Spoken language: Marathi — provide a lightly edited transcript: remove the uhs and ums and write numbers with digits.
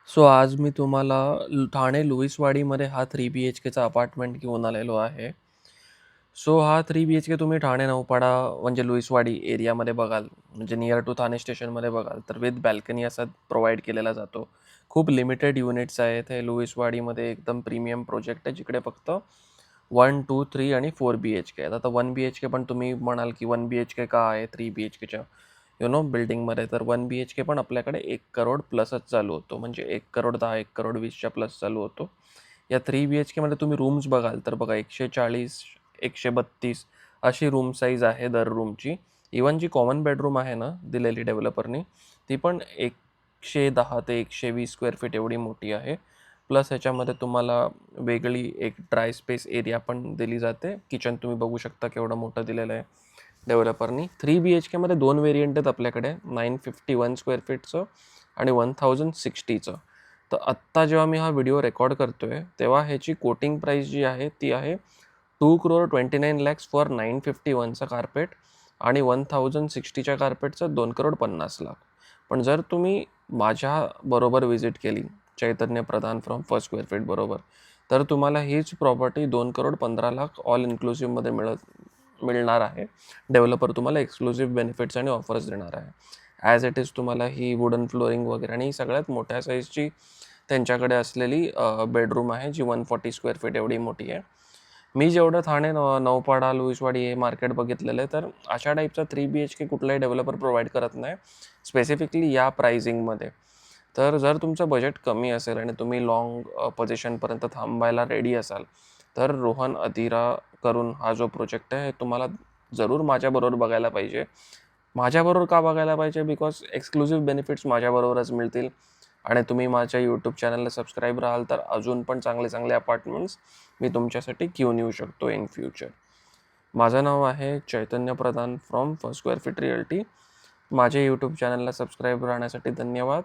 सो आज मी तुम्हाला ठाणे लुईसवाडीमध्ये हा 3 BHKचा अपार्टमेंट घेऊन आलेलो आहे. सो हा 3 BHK तुम्ही ठाणे नौपाडा म्हणजे लुईसवाडी एरियामध्ये बघाल, म्हणजे नियर टू ठाणे स्टेशनमध्ये बघाल, तर विथ बॅल्कनी असा प्रोव्हाइड केलेला जातो. खूप लिमिटेड युनिट्स आहेत हे लुईसवाडीमध्ये. एकदम प्रीमियम प्रोजेक्ट आहे, जिकडे फक्त 1, 2, 3 आणि 4 BHK आहेत. आता 1 BHK पण तुम्ही म्हणाल की 1 BHK का आहे 3 BHKच्या बिल्डिंगमध्ये, तर 1 BHK पण आपल्याकडे 1 करोड प्लसच चालू होतो, म्हणजे 1 करोड 10, 1 करोड 20च्या प्लस चालू होतो. या 3 BHKमध्ये तुम्ही रूम्स बघाल तर बघा 140, 132 अशी रूम साईज आहे दर रूमची. इवन जी कॉमन बेडरूम आहे ना दिलेली डेव्हलपरनी, ती पण 110 ते 120 स्क्वेअर फीट एवढी मोठी आहे. प्लस ह्याच्यामध्ये तुम्हाला वेगळी एक ड्राय स्पेस एरिया पण दिली जाते. किचन तुम्ही बघू शकता केवढं मोठं दिलेलं आहे डेव्हलपरनी. 3 BHKमध्ये 2 वेरियंट आहेत आपल्याकडे, 951 स्क्वेअर फीटचं आणि 1060चं. तर आत्ता जेव्हा मी हा व्हिडिओ रेकॉर्ड करतोय तेव्हा ह्याची कोटिंग प्राईस जी आहे ती आहे 2,29,00,000 फॉर 951चा कार्पेट आणि 1060च्या कार्पेटचं 2,50,00,000. पण जर तुम्ही माझ्याबरोबर व्हिजिट केली चैतन्य Pradhan from first square feet बरोबर, तर तुम्हाला हीच प्रॉपर्टी 2,15,00,000 ऑल इन्क्लुसिव्हमध्ये मिळणार आहे. डेव्हलपर तुम्हाला एक्सक्लुसिव्ह बेनिफिट्स आणि ऑफर्स देणार आहे. ॲज इट इज तुम्हाला ही वुडन फ्लोरिंग वगैरे आणि सगळ्यात मोठ्या साईजची त्यांच्याकडे असलेली बेडरूम आहे, जी 140 स्क्वेअर फीट एवढी मोठी आहे. मी जेवढं ठाणे नौपाडा लुईसवाडी हे मार्केट बघितलेलं आहे, तर अशा टाईपचा 3 BHK कुठलाही डेव्हलपर प्रोव्हाइड करत नाही, स्पेसिफिकली या प्राइसिंगमध्ये. तर जर तुमचं बजेट कमी असेल आणि तुम्ही लाँग पोझिशनपर्यंत थांबायला रेडी असाल, तर रोहन अधीरा करून हा जो प्रोजेक्ट आहे तुम्हाला जरूर माझ्याबरोबर बघायला पाहिजे. माझ्याबरोबर का बघायला पाहिजे? बिकॉज एक्सक्लुसिव्ह बेनिफिट्स माझ्याबरोबरच मिळतील आणि तुम्ही माझ्या यूट्यूब चॅनलला सबस्क्राईब राहाल तर अजून पण चांगले चांगले अपार्टमेंट्स मी तुमच्यासाठी घेऊन येऊ शकतो इन फ्युचर. माझं नाव आहे Chaitanya Pradhan from first square feet realty. माझ्या यूट्यूब चॅनलला सबस्क्राईब राहण्यासाठी धन्यवाद.